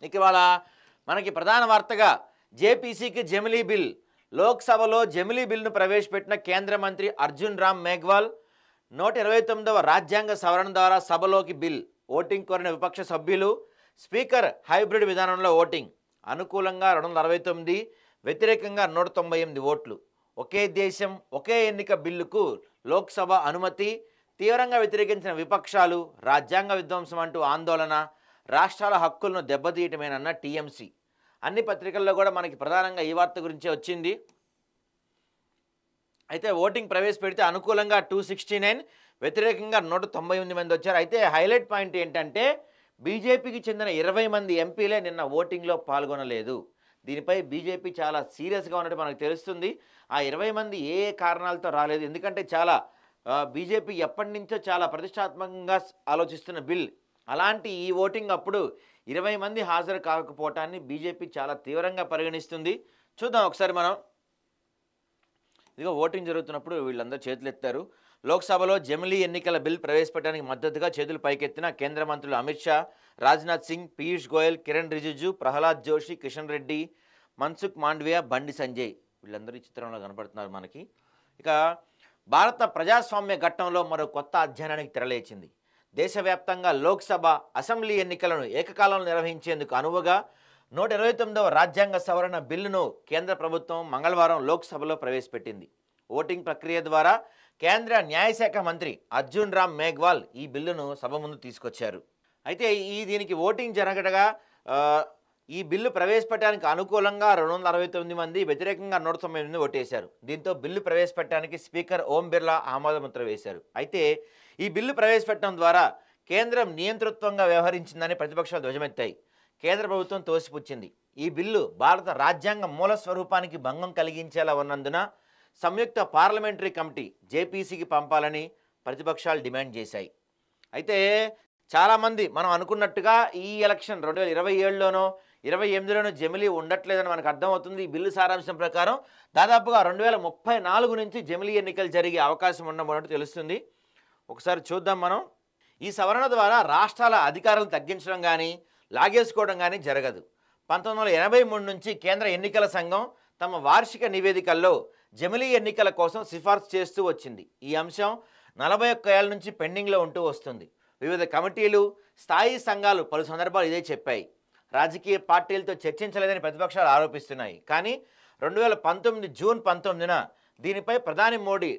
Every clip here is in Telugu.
ఇక ఇవాళ మనకి ప్రధాన వార్తగా జేపీసీకి జమిలీ బిల్. లోక్సభలో జమిలీ బిల్ను ప్రవేశపెట్టిన కేంద్ర మంత్రి అర్జున్ రామ్ మేఘ్వాల్. 129వ రాజ్యాంగ సవరణ ద్వారా సభలోకి బిల్. ఓటింగ్ కోరిన విపక్ష సభ్యులు. స్పీకర్ హైబ్రిడ్ విధానంలో ఓటింగ్. అనుకూలంగా 269, వ్యతిరేకంగా 198 ఓట్లు. ఒకే దేశం ఒకే ఎన్నిక బిల్లుకు లోక్సభ అనుమతి. తీవ్రంగా వ్యతిరేకించిన విపక్షాలు. రాజ్యాంగ విధ్వంసం అంటూ ఆందోళన. రాష్ట్రాల హక్కులను దెబ్బతీయటమేనన్న టీఎంసీ. అన్ని పత్రికల్లో కూడా మనకి ప్రధానంగా ఈ వార్త గురించే వచ్చింది. అయితే ఓటింగ్ ప్రవేశపెడితే అనుకూలంగా 269, వ్యతిరేకంగా 198 మంది వచ్చారు. అయితే హైలైట్ పాయింట్ ఏంటంటే బీజేపీకి చెందిన 20 మంది ఎంపీలే నిన్న ఓటింగ్లో పాల్గొనలేదు. దీనిపై బీజేపీ చాలా సీరియస్గా ఉన్నట్టు మనకు తెలుస్తుంది. ఆ 20 మంది ఏ కారణాలతో రాలేదు, ఎందుకంటే చాలా బీజేపీ ఎప్పటి నుంచో చాలా ప్రతిష్టాత్మకంగా ఆలోచిస్తున్న బిల్. అలాంటి ఈ ఓటింగ్ అప్పుడు 20 మంది హాజరు కాకపోవటాన్ని బీజేపీ చాలా తీవ్రంగా పరిగణిస్తుంది. చూద్దాం ఒకసారి మనం. ఇదిగో ఓటింగ్ జరుగుతున్నప్పుడు వీళ్ళందరూ చేతులు ఎత్తారు. లోక్సభలో జమిలీ ఎన్నికల బిల్ ప్రవేశపెట్టడానికి మద్దతుగా చేతులు పైకెత్తిన కేంద్ర మంత్రులు అమిత్ షా, రాజ్నాథ్ సింగ్, పీయూష్ గోయల్, కిరణ్ రిజిజు, ప్రహ్లాద్ జోషి, కిషన్ రెడ్డి, మన్సుఖ్ మాండవియా, బండి సంజయ్. వీళ్ళందరూ ఈ చిత్రంలో కనపడుతున్నారు మనకి. ఇక భారత ప్రజాస్వామ్య ఘట్టంలో మరో కొత్త అధ్యయనానికి తెరలేచింది. దేశవ్యాప్తంగా లోక్సభ, అసెంబ్లీ ఎన్నికలను ఏకకాలంలో నిర్వహించేందుకు అనువుగా 129వ రాజ్యాంగ సవరణ బిల్లును కేంద్ర ప్రభుత్వం మంగళవారం లోక్సభలో ప్రవేశపెట్టింది. ఓటింగ్ ప్రక్రియ ద్వారా కేంద్ర న్యాయశాఖ మంత్రి అర్జున్ రామ్ మేఘ్వాల్ ఈ బిల్లును సభ ముందు తీసుకొచ్చారు. అయితే దీనికి ఓటింగ్ జరగడగా ఈ బిల్లు ప్రవేశపెట్టడానికి అనుకూలంగా 269 మంది, వ్యతిరేకంగా 198 మంది ఓటేశారు. దీంతో బిల్లు ప్రవేశపెట్టడానికి స్పీకర్ ఓం బిర్లా ఆమోదముద్ర వేశారు. అయితే ఈ బిల్లు ప్రవేశపెట్టడం ద్వారా కేంద్రం నియంతృత్వంగా వ్యవహరించిందని ప్రతిపక్షాలు ధ్వజమెత్తాయి. కేంద్ర ప్రభుత్వం తోసిపుచ్చింది. ఈ బిల్లు భారత రాజ్యాంగ మూల స్వరూపానికి భంగం కలిగించేలా ఉన్నందున సంయుక్త పార్లమెంటరీ కమిటీ జేపీసీకి పంపాలని ప్రతిపక్షాలు డిమాండ్ చేశాయి. అయితే చాలామంది మనం అనుకున్నట్టుగా ఈ ఎలక్షన్ 2027లోనో 28లోనో జమిలీ ఉండట్లేదని మనకు అర్థమవుతుంది. ఈ బిల్లు సారాంశం ప్రకారం దాదాపుగా 2034 నుంచి జమిలీ ఎన్నికలు జరిగే అవకాశం ఉండబోనట్టు తెలుస్తుంది. ఒకసారి చూద్దాం మనం. ఈ సవరణ ద్వారా రాష్ట్రాల అధికారాలను తగ్గించడం కానీ లాగేసుకోవడం కానీ జరగదు. 1983 నుంచి కేంద్ర ఎన్నికల సంఘం తమ వార్షిక నివేదికల్లో జమిలీ ఎన్నికల కోసం సిఫార్సు చేస్తూ వచ్చింది. ఈ అంశం 41 ఏళ్ల నుంచి పెండింగ్లో ఉంటూ వస్తుంది. వివిధ కమిటీలు, స్థాయి సంఘాలు పలు సందర్భాలు ఇదే చెప్పాయి. రాజకీయ పార్టీలతో చర్చించలేదని ప్రతిపక్షాలు ఆరోపిస్తున్నాయి. కానీ 2019 జూన్ 19న దీనిపై ప్రధాని మోడీ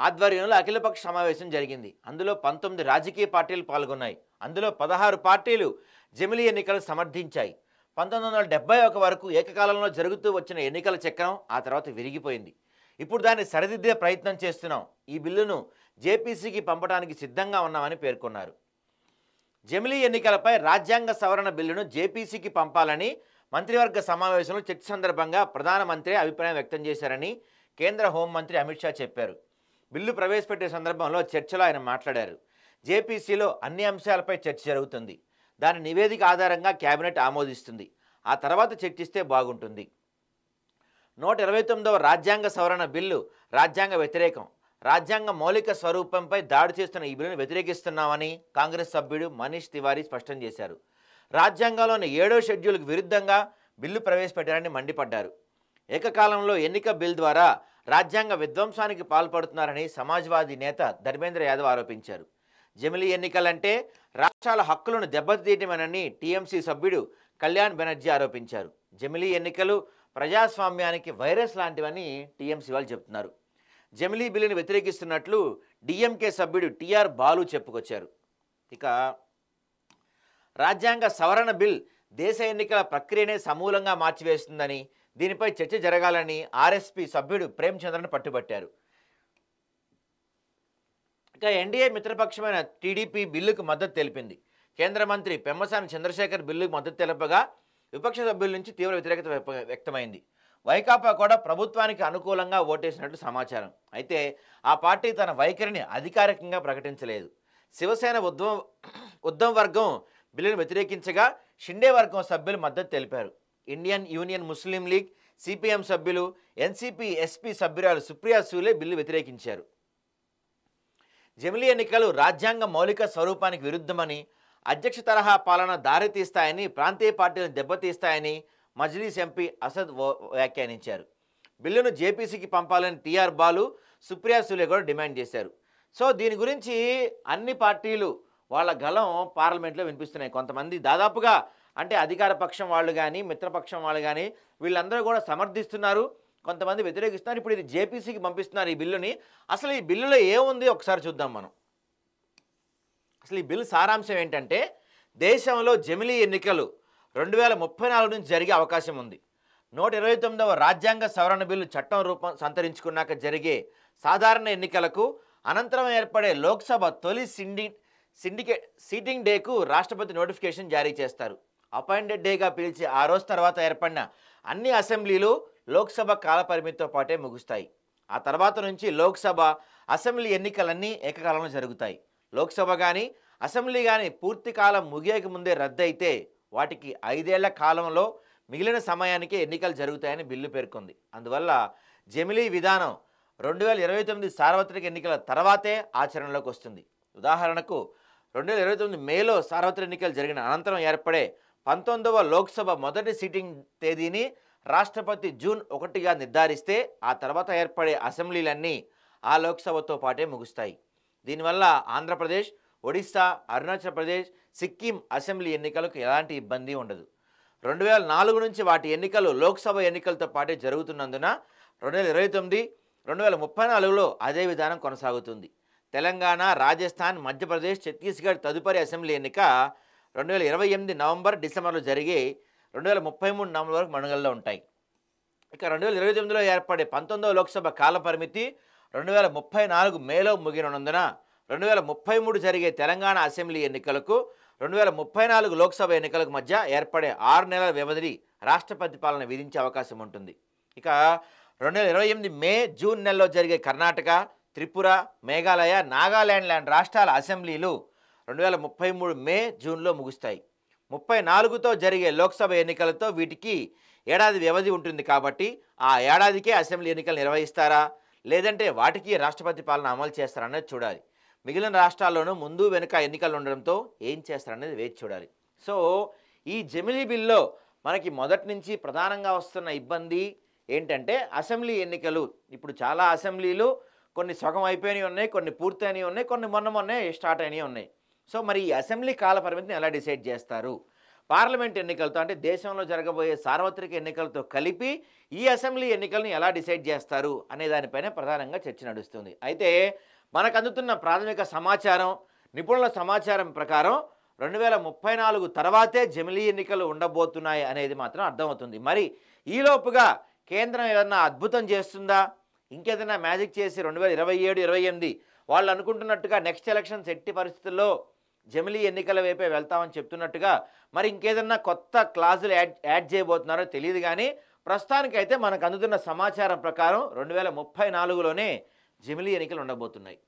ఆధ్వర్యంలో అఖిలపక్ష సమావేశం జరిగింది. అందులో 19 రాజకీయ పార్టీలు పాల్గొన్నాయి. అందులో 16 పార్టీలు జమిలీ ఎన్నికలు సమర్థించాయి. 1971 వరకు ఏకకాలంలో జరుగుతూ వచ్చిన ఎన్నికల చక్రం ఆ తర్వాత విరిగిపోయింది. ఇప్పుడు దాన్ని సరిదిద్దే ప్రయత్నం చేస్తున్నాం. ఈ బిల్లును జేపీసీకి పంపడానికి సిద్ధంగా ఉన్నామని పేర్కొన్నారు. జమిలీ ఎన్నికలపై రాజ్యాంగ సవరణ బిల్లును జేపీసీకి పంపాలని మంత్రివర్గ సమావేశంలో చర్చ సందర్భంగా ప్రధానమంత్రి అభిప్రాయం వ్యక్తం చేశారని కేంద్ర హోంమంత్రి అమిత్ షా చెప్పారు. బిల్లు ప్రవేశపెట్టే సందర్భంలో చర్చలో ఆయన మాట్లాడారు. జేపీసీలో అన్ని అంశాలపై చర్చ జరుగుతుంది. దాని నివేదిక ఆధారంగా కేబినెట్ ఆమోదిస్తుంది. ఆ తర్వాత చర్చిస్తే బాగుంటుంది. 129వ రాజ్యాంగ సవరణ బిల్లు రాజ్యాంగ వ్యతిరేకం. రాజ్యాంగ మౌలిక స్వరూపంపై దాడి చేస్తున్న ఈ బిల్లును వ్యతిరేకిస్తున్నామని కాంగ్రెస్ సభ్యుడు మనీష్ తివారీ స్పష్టం చేశారు. రాజ్యాంగంలోని 7వ షెడ్యూల్కు విరుద్ధంగా బిల్లు ప్రవేశపెట్టారని మండిపడ్డారు. ఏకకాలంలో ఎన్నిక బిల్ ద్వారా రాజ్యాంగ విధ్వంసానికి పాల్పడుతున్నారని సమాజ్వాదీ నేత ధర్మేంద్ర యాదవ్ ఆరోపించారు. జమిలీ ఎన్నికలంటే రాష్ట్రాల హక్కులను దెబ్బతీయటమేనని టీఎంసీ సభ్యుడు కళ్యాణ్ బెనర్జీ ఆరోపించారు. జమిలీ ఎన్నికలు ప్రజాస్వామ్యానికి వైరస్ లాంటివని టీఎంసీ వాళ్ళు చెప్తున్నారు. జమిలీ బిల్లును వ్యతిరేకిస్తున్నట్లు డిఎంకే సభ్యుడు టిఆర్ బాలు చెప్పుకొచ్చారు. ఇక రాజ్యాంగ సవరణ బిల్ దేశ ఎన్నికల ప్రక్రియనే సమూలంగా మార్చివేస్తుందని, దీనిపై చర్చ జరగాలని ఆర్ఎస్పీ సభ్యుడు ప్రేమ్చంద్రను పట్టుబట్టారు. ఇక ఎన్డీఏ మిత్రపక్షమైన టీడీపీ బిల్లుకు మద్దతు తెలిపింది. కేంద్ర మంత్రి పెమ్మసాని చంద్రశేఖర్ బిల్లుకు మద్దతు తెలపగా విపక్ష సభ్యుల నుంచి తీవ్ర వ్యతిరేకత వ్యక్తమైంది. వైకాపా కూడా ప్రభుత్వానికి అనుకూలంగా ఓటేసినట్లు సమాచారం. అయితే ఆ పార్టీ తన వైఖరిని అధికారికంగా ప్రకటించలేదు. శివసేన ఉద్ధవ్ వర్గం బిల్లును వ్యతిరేకించగా షిండే వర్గం సభ్యులు మద్దతు తెలిపారు. ఇండియన్ యూనియన్ ముస్లిం లీగ్, సిపిఎం సభ్యులు, ఎన్సీపీ ఎస్పీ సభ్యురాలు సుప్రియా సూలే బిల్లు వ్యతిరేకించారు. జమిలీ ఎన్నికలు రాజ్యాంగ మౌలిక స్వరూపానికి విరుద్ధమని, అధ్యక్ష తరహా పాలన దారితీస్తాయని, ప్రాంతీయ పార్టీలను దెబ్బతీస్తాయని మజ్లీస్ ఎంపీ అసద్ వ్యాఖ్యానించారు. బిల్లును జేపీసీకి పంపాలని టీఆర్ బాలు, సుప్రియా సూలే కూడా డిమాండ్ చేశారు. సో దీని గురించి అన్ని పార్టీలు వాళ్ళ గలం పార్లమెంట్లో వినిపిస్తున్నాయి. కొంతమంది దాదాపుగా అంటే అధికార పక్షం వాళ్ళు కానీ, మిత్రపక్షం వాళ్ళు కానీ వీళ్ళందరూ కూడా సమర్థిస్తున్నారు, కొంతమంది వ్యతిరేకిస్తున్నారు. ఇప్పుడు ఇది జేపీసీకి పంపిస్తున్నారు ఈ బిల్లుని. అసలు ఈ బిల్లులో ఏముంది ఒకసారి చూద్దాం మనం. అసలు ఈ బిల్లు సారాంశం ఏంటంటే, దేశంలో జమిలీ ఎన్నికలు 2034 నుంచి జరిగే అవకాశం ఉంది. 129వ రాజ్యాంగ సవరణ బిల్లు చట్టం రూపం సంతరించుకున్నాక జరిగే సాధారణ ఎన్నికలకు అనంతరం ఏర్పడే లోక్సభ తొలి సీటింగ్ డేకు రాష్ట్రపతి నోటిఫికేషన్ జారీ చేస్తారు. అపాయింటెడ్ డేగా పిలిచి ఆ రోజు తర్వాత ఏర్పడిన అన్ని అసెంబ్లీలు లోక్సభ కాలపరిమితితో పాటే ముగుస్తాయి. ఆ తర్వాత నుంచి లోక్సభ, అసెంబ్లీ ఎన్నికలన్నీ ఏకకాలంలో జరుగుతాయి. లోక్సభ కానీ, అసెంబ్లీ కానీ పూర్తి కాలం ముగియక ముందే రద్దయితే వాటికి 5 ఏళ్ల కాలంలో మిగిలిన సమయానికి ఎన్నికలు జరుగుతాయని బిల్లు పేర్కొంది. అందువల్ల జమిలీ విధానం 2029 సార్వత్రిక ఎన్నికల తర్వాతే ఆచరణలోకి వస్తుంది. ఉదాహరణకు 2029 మేలో సార్వత్రిక ఎన్నికలు జరిగిన అనంతరం ఏర్పడే 19వ లోక్సభ మొదటి సిట్టింగ్ తేదీని రాష్ట్రపతి జూన్ 1గా నిర్ధారిస్తే ఆ తర్వాత ఏర్పడే అసెంబ్లీలన్నీ ఆ లోక్సభతో పాటే ముగుస్తాయి. దీనివల్ల ఆంధ్రప్రదేశ్, ఒడిశా, అరుణాచల్ ప్రదేశ్, సిక్కిం అసెంబ్లీ ఎన్నికలకు ఎలాంటి ఇబ్బంది ఉండదు. 2004 నుంచి వాటి ఎన్నికలు లోక్సభ ఎన్నికలతో పాటే జరుగుతున్నందున 2029, 2034లో అదే విధానం కొనసాగుతుంది. తెలంగాణ, రాజస్థాన్, మధ్యప్రదేశ్, ఛత్తీస్గఢ్ తదుపరి అసెంబ్లీ ఎన్నిక 2028 నవంబర్, డిసెంబర్లో జరిగి 2033 నవంబర్ వరకు మనుగడలో ఉంటాయి. ఇక 2029లో ఏర్పడే 19వ లోక్సభ కాల పరిమితి 2034 మేలో ముగినందున 2033 జరిగే తెలంగాణ అసెంబ్లీ ఎన్నికలకు 2034 లోక్సభ ఎన్నికలకు మధ్య ఏర్పడే 6 నెలల వ్యవధి రాష్ట్రపతి పాలన విధించే అవకాశం ఉంటుంది. ఇక 2028 మే, జూన్ నెలలో జరిగే కర్ణాటక, త్రిపుర, మేఘాలయ, నాగాల్యాండ్ లాంటి రాష్ట్రాల అసెంబ్లీలు 2033 మే, జూన్లో ముగుస్తాయి. 34తో జరిగే లోక్సభ ఎన్నికలతో వీటికి ఏడాది వ్యవధి ఉంటుంది కాబట్టి ఆ ఏడాదికే అసెంబ్లీ ఎన్నికలు నిర్వహిస్తారా, లేదంటే వాటికి రాష్ట్రపతి పాలన అమలు చేస్తారనేది చూడాలి. మిగిలిన రాష్ట్రాల్లోనూ ముందు వెనుక ఎన్నికలు ఉండడంతో ఏం చేస్తారనేది వేచి చూడాలి. సో ఈ జమిలీ బిల్లో మనకి మొదటి నుంచి ప్రధానంగా వస్తున్న ఇబ్బంది ఏంటంటే అసెంబ్లీ ఎన్నికలు. ఇప్పుడు చాలా అసెంబ్లీలు కొన్ని సగం అయిపోయినవి ఉన్నాయి, కొన్ని పూర్తయినవి ఉన్నాయి, కొన్ని మొన్నే స్టార్ట్ అయినవి ఉన్నాయి. సో మరి ఈ అసెంబ్లీ కాల పరిమితిని ఎలా డిసైడ్ చేస్తారు? పార్లమెంట్ ఎన్నికలతో అంటే దేశంలో జరగబోయే సార్వత్రిక ఎన్నికలతో కలిపి ఈ అసెంబ్లీ ఎన్నికలను ఎలా డిసైడ్ చేస్తారు అనే దానిపైన ప్రధానంగా చర్చ నడుస్తుంది. అయితే మనకు అందుతున్న ప్రాథమిక సమాచారం, నిపుణుల సమాచారం ప్రకారం 2034 తర్వాతే జమిలీ ఎన్నికలు ఉండబోతున్నాయి అనేది మాత్రం అర్థమవుతుంది. మరి ఈలోపుగా కేంద్రం ఏదన్నా అద్భుతం చేస్తుందా, ఇంకేదైనా మ్యాజిక్ చేసి 2027, 28 వాళ్ళు అనుకుంటున్నట్టుగా నెక్స్ట్ ఎలక్షన్స్ ఎట్టి పరిస్థితుల్లో జమిలీ ఎన్నికల వైపే వెళ్తామని చెప్తున్నట్టుగా మరి ఇంకేదన్నా కొత్త క్లాజులు యాడ్ చేయబోతున్నారో తెలియదు. కానీ ప్రస్తుతానికైతే మనకు అందుతున్న సమాచారం ప్రకారం 2034లోనే జమిలీ ఎన్నికలు ఉండబోతున్నాయి.